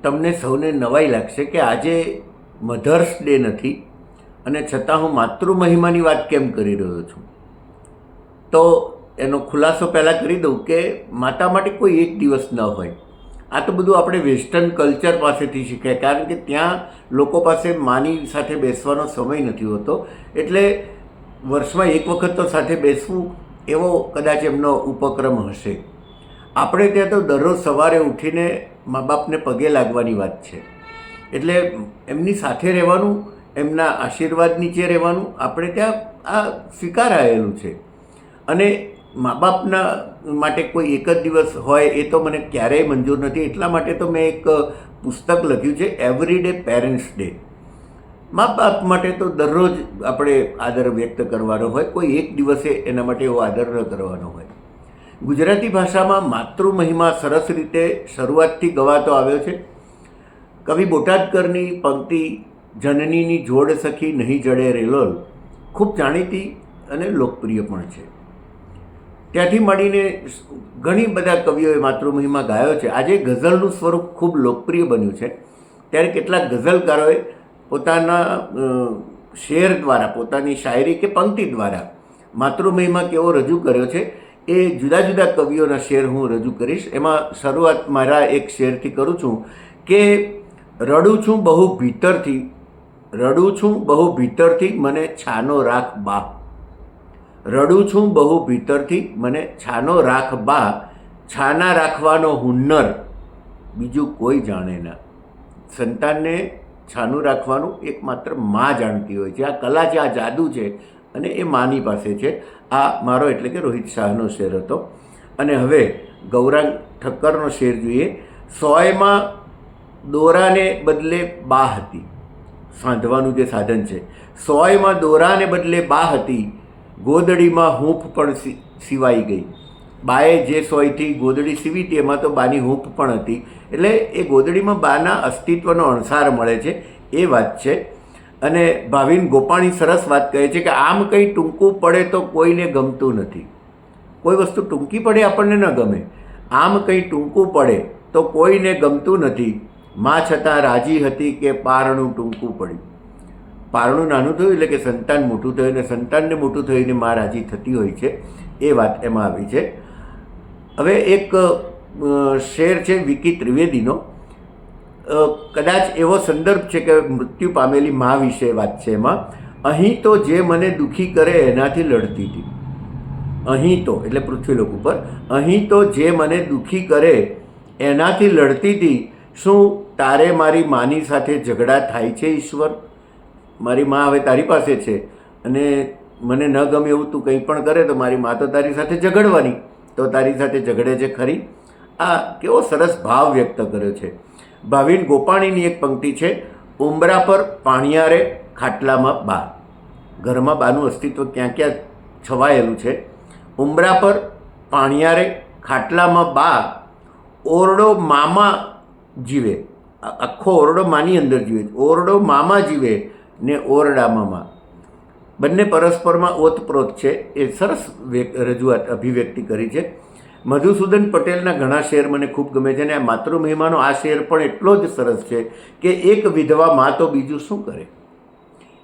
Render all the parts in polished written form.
તમને સૌને નવાઈ લાગશે કે આજે મધર્સ ડે નથી અને છતાં હું માતૃ મહિમાની વાત કેમ કરી રહ્યો છું. તો એનો ખુલાસો પહેલાં કરી દઉં કે માતા માટે કોઈ એક દિવસ ન હોય. આ તો બધું આપણે વેસ્ટર્ન કલ્ચર પાસેથી શીખ્યા, કારણ કે ત્યાં લોકો પાસે માની સાથે બેસવાનો સમય નથી હોતો, એટલે વર્ષમાં એક વખત તો સાથે બેસવું એવો કદાચ એમનો ઉપક્રમ હશે. આપણે ત્યાં તો દરરોજ સવારે ઉઠીને મા બાપને પગે લાગવાની વાત છે, એટલે એમની સાથે રહેવાનું, એમના આશીર્વાદ નીચે રહેવાનું આપણે ત્યાં આ સ્વીકારાયેલું છે. અને મા બાપના માટે કોઈ એક જ દિવસ હોય એ તો મને ક્યારેય મંજૂર નથી. એટલા માટે તો મેં એક પુસ્તક લખ્યું છે, એવરીડે પેરેન્ટ્સ ડે. મા બાપ માટે તો દરરોજ આપણે આદર વ્યક્ત કરવાનો હોય, કોઈ એક દિવસે એના માટે એવો આદર ન કરવાનો હોય. ગુજરાતી ભાષામાં માતૃ મહિમા સરસ રીતે શરૂઆતથી ગવાતો આવ્યો છે. કવિ બોટાદકરની પંક્તિ જનનીની જોડ સખી નહીં જડે રેલોલ ખૂબ જાણીતી અને લોકપ્રિય પણ છે. ત્યાંથી મળીને ઘણી બધા કવિઓએ માતૃમહિમા ગાયો છે. આજે ગઝલનું સ્વરૂપ ખૂબ લોકપ્રિય બન્યું છે, ત્યારે કેટલાક ગઝલકારોએ પોતાના શેર દ્વારા, પોતાની શાયરી કે પંક્તિ દ્વારા માતૃમહિમા કેવો રજૂ કર્યો છે એ જુદા જુદા કવિઓના શેર હું રજૂ કરીશ. એમાં શરૂઆત મારા એક શેરથી કરું છું કે રડું છું બહુ ભીતરથી, રડું છું બહુ ભીતરથી મને છાનો રાખ બા. રડું છું બહુ ભીતરથી મને છાનો રાખ બા, છાના રાખવાનો હુન્નર બીજું કોઈ જાણે ના. સંતાનને છાનું રાખવાનું એકમાત્ર મા જાણતી હોય છે. આ કલા છે, આ જાદુ છે, અને એ માની પાસે છે. આ મારો એટલે કે રોહિત શાહનો શેર હતો. અને હવે ગૌરાંગ ઠક્કરનો શેર જોઈએ. સોયમાં દોરાને બદલે બા હતી. સાંધવાનું જે સાધન છે, સોયમાં દોરાને બદલે બા હતી, ગોદડીમાં હૂંફ પણ સિવાઈ ગઈ. બાએ જે સોયથી ગોદડી સીવી હતી એમાં તો બાની હૂંફ પણ હતી, એટલે એ ગોદડીમાં બાના અસ્તિત્વનો અણસાર મળે છે, એ વાત છે. અને ભાવિન ગોપાણી સરસ વાત કહે છે કે આમ કંઈ ટૂંકું પડે તો કોઈને ગમતું નથી. કોઈ વસ્તુ ટૂંકી પડે આપણને ન ગમે, આમ કંઈ ટૂંકું પડે તો કોઈને ગમતું નથી. માં છતાં રાજી હતી કે પારણું ટૂંકું પડ્યું. પારણું નાનું થયું એટલે કે સંતાન મોટું થયું, અને સંતાનને મોટું થઈને માં રાજી થતી હોય છે, એ વાત એમાં આવી છે. હવે એક શેર છે વિકી ત્રિવેદીનો. કદાચ એવો સંદર્ભ છે કે મૃત્યુ પામેલી મા વિશે વાત છે એમાં. અહીં તો જે મને દુઃખી કરે એનાથી લડતી હતી. અહીં તો એટલે પૃથ્વીલોક ઉપર, અહીં તો જે મને દુઃખી કરે એનાથી લડતી હતી. શું તારે મારી માની સાથે ઝઘડા થાય છે ઈશ્વર? મારી મા હવે તારી પાસે છે અને મને ન ગમે એવું તું કંઈ પણ કરે તો મારી મા તો તારી સાથે ઝઘડવાની, તો તારી સાથે ઝઘડે છે ખરી. આ કેવો સરસ ભાવ વ્યક્ત કર્યો છે. ભાવિન ગોપાણીની એક પંક્તિ છે, ઉંબરા પર પાણિયારે ખાટલામાં બા. ઘરમાં બાનું અસ્તિત્વ ક્યાં ક્યાં છવાયેલું છે. ઉંબરા પર પાણિયારે ખાટલામાં બા, ઓરડો મામા જીવે. આખો ઓરડો માની અંદર જીવે, ઓરડો મામા જીવે ને ઓરડામાં મા. બંને પરસ્પરમાં ઓતપ્રોત છે. એ સરસ રજૂઆત, અભિવ્યક્તિ કરી છે. મધુસૂદન પટેલના ઘણા શેર મને ખૂબ ગમે છે, અને આ માતૃમહિમાનો આ શેર પણ એટલો જ સરસ છે કે એક વિધવા મા તો બીજું શું કરે,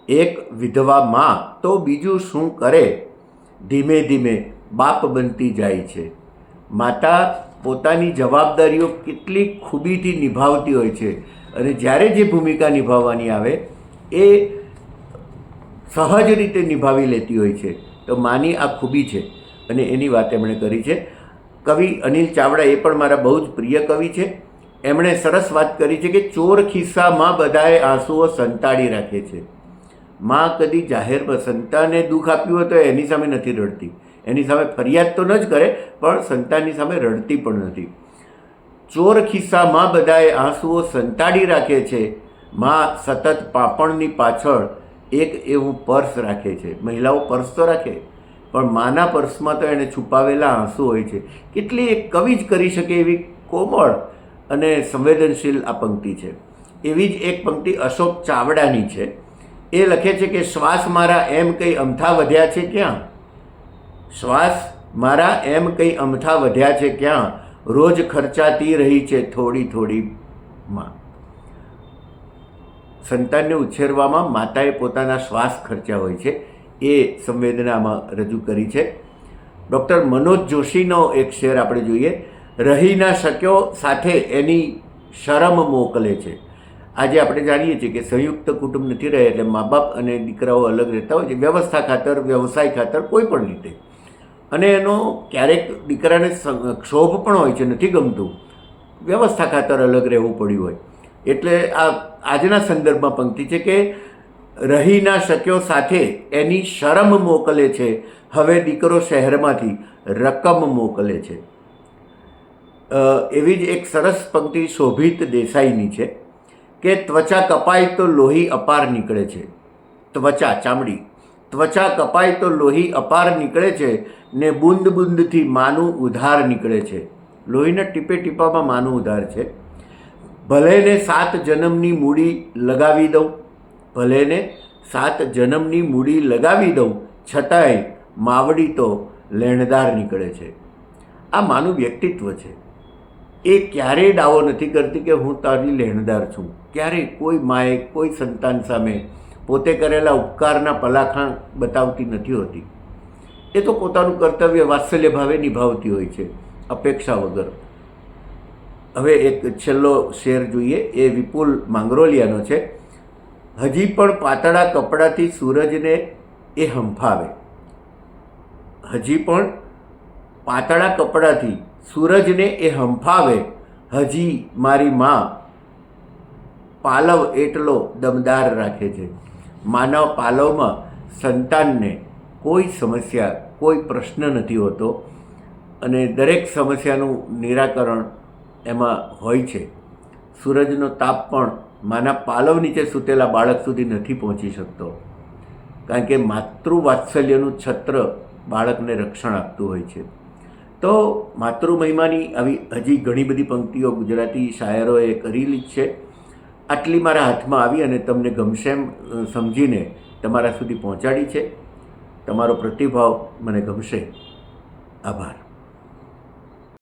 એક વિધવા મા તો બીજું શું કરે, ધીમે ધીમે બાપ બનતી જાય છે. માતા પોતાની જવાબદારીઓ કેટલી ખૂબીથી નિભાવતી હોય છે, અને જ્યારે જે ભૂમિકા નિભાવવાની આવે એ સહજ રીતે નિભાવી લેતી હોય છે. તો માની આ ખૂબી છે, અને એની વાત એમણે કરી છે. કવિ અનિલ ચાવડા એ પણ મારા બહુ જ પ્રિય કવિ છે. એમણે સરસ વાત કરી છે કે ચોર ખિસ્સામાં બધાએ આંસુઓ સંતાડી રાખે છે. માં કદી જાહેરમાં સંતાને દુઃખ આપ્યું હોય તો એની સામે નથી રડતી, એની સામે ફરિયાદ તો ન જ કરે પણ સંતાનની સામે રડતી પણ નથી. ચોર ખિસ્સામાં બધાએ આંસુઓ સંતાડી રાખે છે, માં સતત પાપણની પાછળ એક એવું પર્સ રાખે છે. મહિલાઓ પર્સ તો રાખે, પણ માના પર્સમાં તો એને છુપાવેલા આંસુ હોય છે. કેટલી એક કવિ જ કરી શકે એવી કોમળ અને સંવેદનશીલ આ પંક્તિ છે. એવી જ એક પંક્તિ અશોક ચાવડાની છે. એ લખે છે કે શ્વાસ મારા એમ કંઈ અમથા વધ્યા છે ક્યાં, શ્વાસ મારા એમ કંઈ અમથા વધ્યા છે ક્યાં, રોજ ખર્ચાતી રહી છે થોડી થોડી માં. સંતાનને ઉછેરવામાં માતાએ પોતાના શ્વાસ ખર્ચ્યા હોય છે એ સંવેદનામાં રજૂ કરી છે. ડૉક્ટર મનોજ જોશીનો એક શેર આપણે જોઈએ. રહી ના શક્યો સાથે એની શરમ મોકલે છે. આજે આપણે જાણીએ છીએ કે સંયુક્ત કુટુંબ નથી રહે એટલે મા બાપ અને દીકરાઓ અલગ રહેતા હોય છે, વ્યવસ્થા ખાતર, વ્યવસાય ખાતર, કોઈ પણ રીતે. અને એનો ક્યારેક દીકરાને ક્ષોભ પણ હોય છે, નથી ગમતું, વ્યવસ્થા ખાતર અલગ રહેવું પડ્યું હોય. એટલે આ આજના સંદર્ભમાં પંક્તિ છે કે રહી ના શક્યો સાથે એની શરમ મોકલે છે, હવે દીકરો શહેરમાંથી રકમ મોકલે છે. એવી જ એક સરસ પંક્તિ શોભિત દેસાઈની છે કે ત્વચા કપાય તો લોહી અપાર નીકળે છે. ત્વચા, ચામડી, ત્વચા કપાય તો લોહી અપાર નીકળે છે ને બુંદ બુંદથી માનું ઉધાર નીકળે છે. લોહીના ટીપે ટીપામાં માનું ઉધાર છે. ભલેને 7 જન્મની મૂડી લગાવી દઉં, ભલેને 7 જન્મની મૂડી લગાવી દઉં, છતાંય માવડી તો લેણદાર નીકળે છે. આ માનું વ્યક્તિત્વ છે. એ ક્યારેય દાવો નથી કરતી કે હું તારી લેણદાર છું. ક્યારેય કોઈ માએ કોઈ સંતાન સામે પોતે કરેલા ઉપકારના પલાખાણ બતાવતી નથી હોતી. એ તો પોતાનું કર્તવ્ય વાત્સલ્ય ભાવે નિભાવતી હોય છે, અપેક્ષા વગર. હવે એક છેલ્લો શેર જોઈએ, એ વિપુલ માંગરોલિયાનો છે. હજી પણ પાતળા કપડાથી સૂરજને એ હંફાવે, હજી પણ પાતળા કપડાથી સૂરજને એ હંફાવે, હજી મારી મા પાલવ એટલો દમદાર રાખે છે. માનવ પાલવમાં સંતાનને કોઈ સમસ્યા, કોઈ પ્રશ્ન નથી હોતો અને દરેક સમસ્યાનું નિરાકરણ એમાં હોય છે. સૂરજનો તાપ પણ માના પાલવ નીચે સૂતેલા બાળક સુધી નથી પહોંચી શકતો, કારણ કે માતૃવાત્સલ્યનું છત્ર બાળકને રક્ષણ આપતું હોય છે. તો માતૃમહિમાની આવી હજી ઘણી બધી પંક્તિઓ ગુજરાતી શાયરોએ કરેલી જ છે. આટલી મારા હાથમાં આવી અને તમને ગમશે એમ સમજીને તમારા સુધી પહોંચાડી છે. તમારો પ્રતિભાવ મને ગમશે. આભાર.